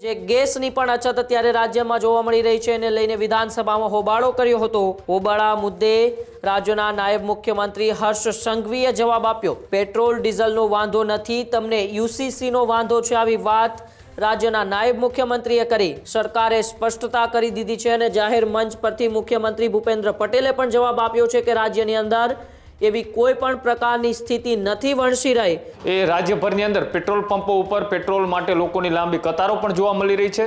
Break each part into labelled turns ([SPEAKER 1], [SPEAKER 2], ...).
[SPEAKER 1] જે ગેસની પણ અછત અત્યારે રાજ્યમાં જોવા મળી રહી છે એને લઈને વિધાનસભામાં હોબાળો કર્યો હતો। હોબાળા મુદ્દે રાજ્યના નાયબ મુખ્યમંત્રી હર્ષ સંઘવીએ જવાબ આપ્યો। પેટ્રોલ ડીઝલનો વાંધો નથી, તમને યુસીસીનો વાંધો છે, આવી વાત રાજ્યના નાયબ મુખ્યમંત્રીએ કરી। સરકારે સ્પષ્ટતા કરી દીધી છે અને જાહેર મંચ પરથી મુખ્યમંત્રી ભૂપેન્દ્ર પટેલે પણ જવાબ આપ્યો છે કે રાજ્યની અંદર એવી કોઈ પણ પ્રકારની સ્થિતિ નથી વણસી રહી।
[SPEAKER 2] એ રાજ્યભરની અંદર પેટ્રોલ પંપો ઉપર પેટ્રોલ માટે લોકોની લાંબી કતારો પણ જોવા મળી રહી છે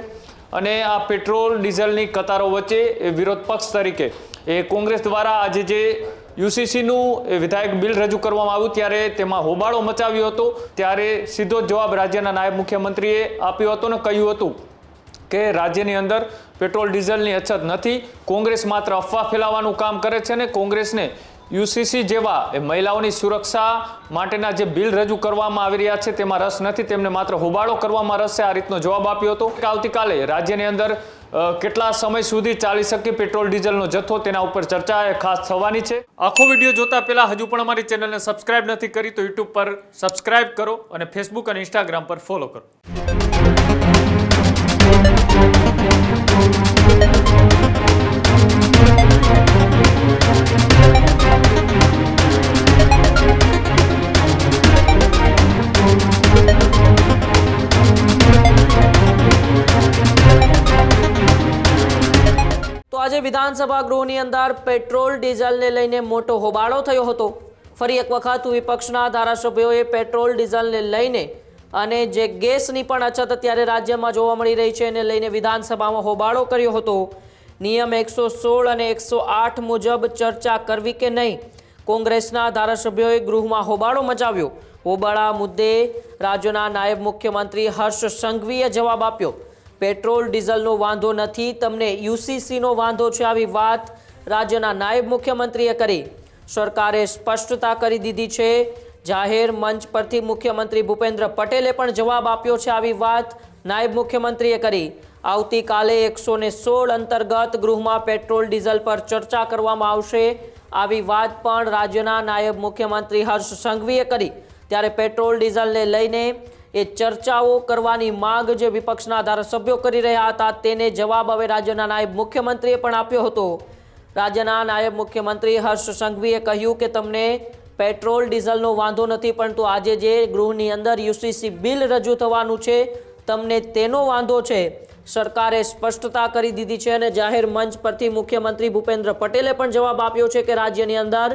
[SPEAKER 2] અને આ પેટ્રોલ ડીઝલની કતારો વચ્ચે વિરોધ પક્ષ તરીકે કોંગ્રેસ દ્વારા આજે જે યુસીસીનું વિધાયક બિલ રજૂ કરવામાં આવ્યું ત્યારે તેમાં હોબાળો મચાવ્યો હતો। ત્યારે સીધો જવાબ રાજ્યના નાયબ મુખ્યમંત્રીએ આપ્યો હતો અને કહ્યું હતું કે રાજ્યની અંદર પેટ્રોલ ડીઝલની અછત નથી, કોંગ્રેસ માત્ર અફવા ફેલાવવાનું કામ કરે છે અને કોંગ્રેસને યુસીસી જેવા મહિલાઓની સુરક્ષા માટેના જે બિલ રજૂ કરવામાં આવી રહ્યા છે તેમાં રસ નથી, તેમને માત્ર હોબાળો કરવામાં રસ છે। આ રીતનો જવાબ આપ્યો હતો। આવતીકાલે રાજ્યની અંદર કેટલા સમય સુધી ચાલી શકે પેટ્રોલ ડીઝલનો જથ્થો તેના ઉપર ચર્ચા ખાસ થવાની છે। આખો વિડીયો જોતા પહેલા હજુ પણ અમારી ચેનલને સબસ્ક્રાઇબ નથી કરી તો યુટ્યુબ પર સબસ્ક્રાઇબ કરો અને ફેસબુક અને ઇન્સ્ટાગ્રામ પર ફોલો કરો।
[SPEAKER 1] આજે વિધાનસભા ગૃહની અંદર પેટ્રોલ ડીઝલને લઈને મોટો હોબાળો થયો હતો। ફરી એક વખત વિપક્ષના ધારાસભ્યોએ પેટ્રોલ ડીઝલને લઈને અને જે ગેસની પણ અછત અત્યારે રાજ્યમાં જોવા મળી રહી છે એને લઈને વિધાનસભામાં હોબાળો કર્યો હતો। નિયમ 116 અને 108 મુજબ ચર્ચા કરવી કે નહીં, કોંગ્રેસના ધારાસભ્યોએ ગૃહમાં હોબાળો મચાવ્યો। હોબાળા મુદ્દે રાજ્યના નાયબ મુખ્યમંત્રી હર્ષ સંઘવીએ જવાબ આપ્યો। પેટ્રોલ ડીઝલનો વાંધો નથી, તમને યુસીસીનો વાંધો છે, આવી વાત રાજ્યના નાયબ મુખ્યમંત્રીએ કરી। સરકારે સ્પષ્ટતા કરી દીધી છે। જાહેર મંચ પરથી મુખ્યમંત્રી ભૂપેન્દ્ર પટેલે પણ જવાબ આપ્યો છે, આવી વાત નાયબ મુખ્યમંત્રીએ કરી। આવતીકાલે 116 અંતર્ગત ગૃહમાં પેટ્રોલ ડીઝલ પર ચર્ચા કરવામાં આવશે, આવી વાત પણ રાજ્યના નાયબ મુખ્યમંત્રી હર્ષ સંઘવીએ કરી। ત્યારે પેટ્રોલ ડીઝલને લઈને એ ચર્ચાઓ કરવાની માંગ જે વિપક્ષના ધારાસભ્યો કરી રહ્યા હતા તેને જવાબ હવે રાજ્યના નાયબ મુખ્યમંત્રીએ પણ આપ્યો હતો। રાજ્યના નાયબ મુખ્યમંત્રી હર્ષ સંઘવીએ કહ્યું કે તમને પેટ્રોલ ડીઝલનો વાંધો નથી, પરંતુ આજે જે ગૃહની અંદર યુસીસી બિલ રજૂ થવાનું છે તમને તેનો વાંધો છે। સરકારે સ્પષ્ટતા કરી દીધી છે અને જાહેર મંચ પરથી મુખ્યમંત્રી ભૂપેન્દ્ર પટેલે પણ જવાબ આપ્યો છે કે રાજ્યની અંદર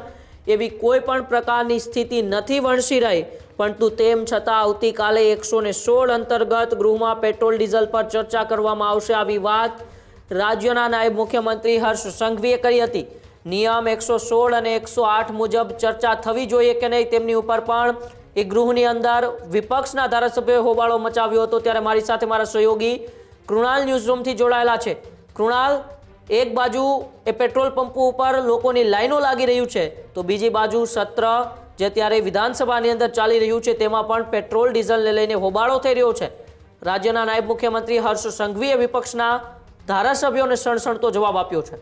[SPEAKER 1] એવી કોઈ પણ પ્રકારની સ્થિતિ નથી વણસી રહી, પરંતુ તેમ છતાં આવતીકાલે 116 અંતર્ગત ગૃહમાં પેટ્રોલ ડીઝલ પર ચર્ચા કરવામાં આવશે, આવી વાત રાજ્યના નાયબ મુખ્યમંત્રી હર્ષ સંઘવીએ કરી હતી। નિયમ 116 અને 108 મુજબ ચર્ચા થવી જોઈએ કે નહીં તેમની ઉપર પણ એ ગૃહની અંદર વિપક્ષના ધારાસભ્યોએ હોબાળો મચાવ્યો હતો। ત્યારે મારી સાથે મારા સહયોગી કૃણાલ ન્યૂઝરૂમથી જોડાયેલા છે। કૃણાલ, એક બાજુ એ પેટ્રોલ પંપો ઉપર લોકોની લાઈનો લાગી રહ્યું છે તો બીજી બાજુ સત્ર જે ત્યારે વિધાનસભાની અંદર ચાલી રહ્યું છે તેમાં પણ પેટ્રોલ ડીઝલને લઈને હોબાળો થઈ રહ્યો છે। રાજ્યના નાયબ મુખ્યમંત્રી હર્ષ સંઘવીએ વિપક્ષના ધારાસભ્યોને સણસણતો જવાબ આપ્યો છે।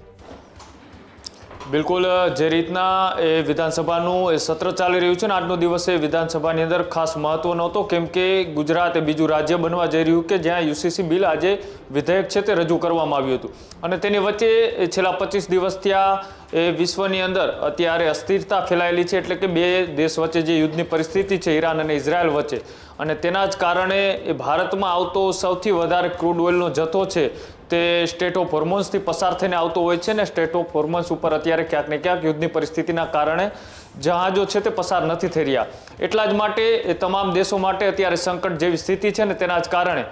[SPEAKER 2] બિલકુલ, જે રીતના એ વિધાનસભાનું સત્ર ચાલી રહ્યું છે ને આજનો દિવસ એ વિધાનસભાની અંદર ખાસ મહત્વનો હતો, કેમ કે ગુજરાત એ બીજું રાજ્ય બનવા જઈ રહ્યું કે જ્યાં યુસીસી બિલ આજે વિધેયક છે તે રજૂ કરવામાં આવ્યું હતું અને તેની વચ્ચે છેલ્લા 25 દિવસથી એ વિશ્વની અંદર અત્યારે અસ્થિરતા ફેલાયેલી છે, એટલે કે બે દેશ વચ્ચે જે યુદ્ધની પરિસ્થિતિ છે ઈરાન અને ઇઝરાયલ વચ્ચે, અને તેના જ કારણે એ ભારતમાં આવતો સૌથી વધારે ક્રૂડ ઓઇલનો જથ્થો છે તે સ્ટેટ ઓફ હોર્મોન્સથી પસાર થઈને આવતો હોય છે ને સ્ટેટ ઓફ હોર્મોન્સ ઉપર અત્યારે ક્યાંક ને ક્યાંક યુદ્ધની પરિસ્થિતિના કારણે જહાજો છે તે પસાર નથી થઈ રહ્યા। એટલા જ માટે એ તમામ દેશો માટે અત્યારે સંકટ જેવી સ્થિતિ છે ને તેના જ કારણે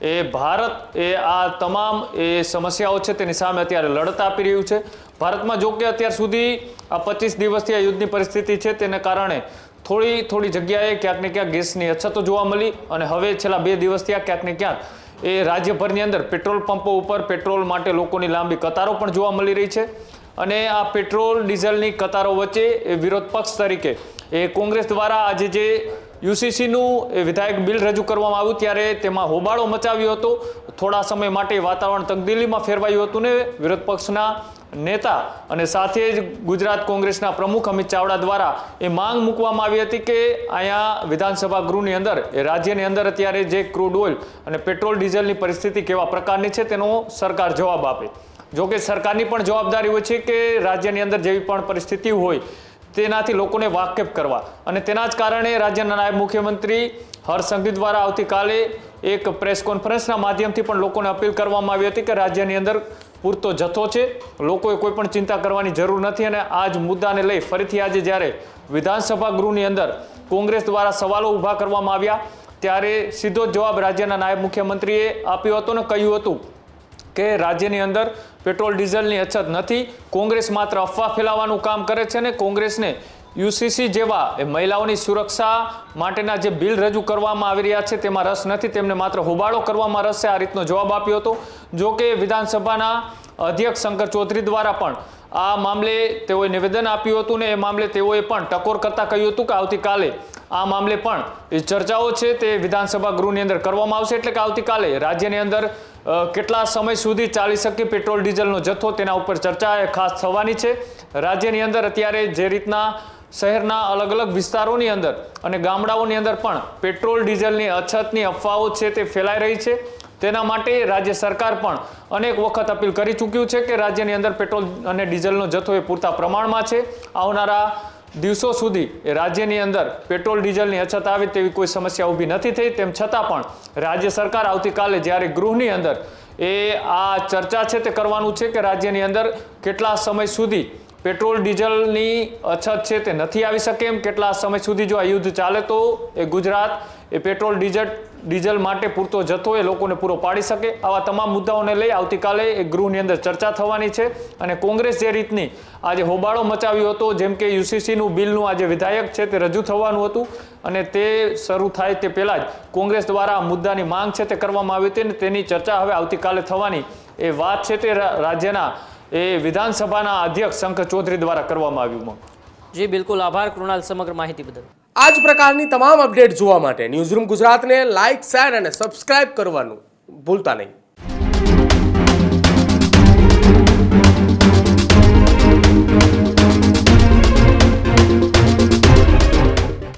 [SPEAKER 2] એ ભારત એ આ તમામ એ સમસ્યાઓ છે તેની સામે અત્યારે લડત આપી રહ્યું છે। ભારતમાં જો કે અત્યાર સુધી આ 25 દિવસથી આ યુદ્ધની પરિસ્થિતિ છે તેને કારણે થોડી જગ્યાએ ક્યાંક ને ક્યાંક ગેસની અછતો જોવા મળી અને હવે છેલ્લા 2 દિવસથી આ ક્યાંક ને ક્યાંક એ રાજ્યભરની અંદર પેટ્રોલ પંપો ઉપર પેટ્રોલ માટે લોકોની લાંબી કતારો પણ જોવા મળી રહી છે અને આ પેટ્રોલ ડીઝલની કતારો વચ્ચે વિરોધ પક્ષ તરીકે કોંગ્રેસ દ્વારા આજે જે યુસીસીનું વિધાયક બિલ રજૂ કરવામાં આવ્યું ત્યારે તેમાં હોબાળો મચાવ્યો હતો। થોડા સમય માટે વાતાવરણ તબદીલીમાં ફેરવાયું હતું ને વિરોધ પક્ષના નેતા અને સાથે જ ગુજરાત કોંગ્રેસના પ્રમુખ અમિત ચાવડા દ્વારા એ માંગ મૂકવામાં આવી હતી કે અહીંયા વિધાનસભા ગૃહની અંદર એ રાજ્યની અંદર અત્યારે જે ક્રૂડ ઓઇલ અને પેટ્રોલ ડીઝલની પરિસ્થિતિ કેવા પ્રકારની છે તેનો સરકાર જવાબ આપે. જો કે સરકારની પણ જવાબદારી હોય છે કે રાજ્યની અંદર જેવી પણ પરિસ્થિતિ હોય તેનાથી લોકોને વાકેફ કરવા, અને તેના જ કારણે રાજ્યના નાયબ મુખ્યમંત્રી હર્ષ સંઘવી દ્વારા આવતીકાલે એક પ્રેસ કોન્ફરન્સના માધ્યમથી પણ લોકોને અપીલ કરવામાં આવી હતી કે રાજ્યની અંદર પૂરતો જથ્થો છે, લોકોએ કોઈ પણ ચિંતા કરવાની જરૂર નથી. અને આ જ મુદ્દાને લઈ ફરીથી આજે જ્યારે વિધાનસભા ગૃહની અંદર કોંગ્રેસ દ્વારા સવાલો ઊભા કરવામાં આવ્યા ત્યારે સીધો જ જવાબ રાજ્યના નાયબ મુખ્યમંત્રીએ આપ્યો હતો ને કહ્યું હતું કે રાજ્યની અંદર પેટ્રોલ ડીઝલની અછત નથી, કોંગ્રેસ માત્ર અફવા ફેલાવવાનું કામ કરે છે. ને કોંગ્રેસને યુસીસી જેવા એ મહિલાઓની સુરક્ષા માટેના જે બિલ રજૂ કરવામાં આવી રહ્યા છે તેમાં રસ નથી, તેમને માત્ર હોબાળો કરવામાં રસ છે, આ રીતનો જવાબ આપ્યો હતો. જો કે વિધાનસભાના અધ્યક્ષ શંકર ચૌધરી દ્વારા પણ આ મામલે તેઓએ નિવેદન આપ્યું હતું ને એ મામલે તેઓએ પણ ટકોર કરતા કહ્યું હતું કે આવતીકાલે આ મામલે પણ એ ચર્ચાઓ છે તે વિધાનસભા ગૃહની અંદર કરવામાં આવશે. એટલે કે આવતીકાલે રાજ્યની અંદર કેટલા સમય સુધી ચાલી શકે પેટ્રોલ ડીઝલનો જથ્થો તેના ઉપર ચર્ચા ખાસ થવાની છે. રાજ્યની અંદર અત્યારે જે રીતના શહેરના અલગ અલગ વિસ્તારોની અંદર અને ગામડાઓની અંદર પણ પેટ્રોલ ડીઝલની અછતની અફવાઓ છે તે ફેલાઈ રહી છે. તેના માટે રાજ્ય સરકાર પણ અનેક વખત અપીલ કરી ચૂક્યું છે કે રાજ્યની અંદર પેટ્રોલ અને ડીઝલનો જથ્થો એ પૂરતા પ્રમાણમાં છે. આવનારા દિવસો સુધી રાજ્યની અંદર પેટ્રોલ ડીઝલની અછત આવે તેવી કોઈ સમસ્યા ઊભી નથી થઈ. તેમ છતાં પણ રાજ્ય સરકાર આવતીકાલે જ્યારે ગૃહની અંદર એ આ ચર્ચા છે તે કરવાનું છે કે રાજ્યની અંદર કેટલા સમય સુધી પેટ્રોલ ડીઝલની અછત છે તે નથી આવી શકે એમ, કેટલા સમય સુધી જો આ યુદ્ધ ચાલે તો એ ગુજરાત એ પેટ્રોલ ડીઝલ માટે પૂરતો જથ્થો એ લોકોને પૂરો પાડી શકે. આવા તમામ મુદ્દાઓને લઈ આવતીકાલે એ ગૃહની અંદર ચર્ચા થવાની છે. અને કોંગ્રેસ જે રીતની આજે હોબાળો મચાવ્યો હતો, જેમ કે યુસીસીનું બિલનું આજે વિધાયક છે તે રજૂ થવાનું હતું અને તે શરૂ થાય તે પહેલાં જ કોંગ્રેસ દ્વારા આ મુદ્દાની માંગ છે તે કરવામાં આવી હતી અને તેની ચર્ચા હવે આવતીકાલે થવાની એ વાત છે તે રાજ્યના એ વિધાનસભાના અધ્યક્ષ શંકર ચૌધરી દ્વારા કરવામાં આવ્યું.
[SPEAKER 1] જી બિલકુલ, આભાર કૃણાલ સમગ્ર માહિતી બદલ.
[SPEAKER 3] આ જ પ્રકારની તમામ અપડેટ જોવા માટે ન્યૂઝરૂમ ગુજરાતને લાઇક, શેર અને સબસ્ક્રાઇબ કરવાનું ભૂલતા નહીં.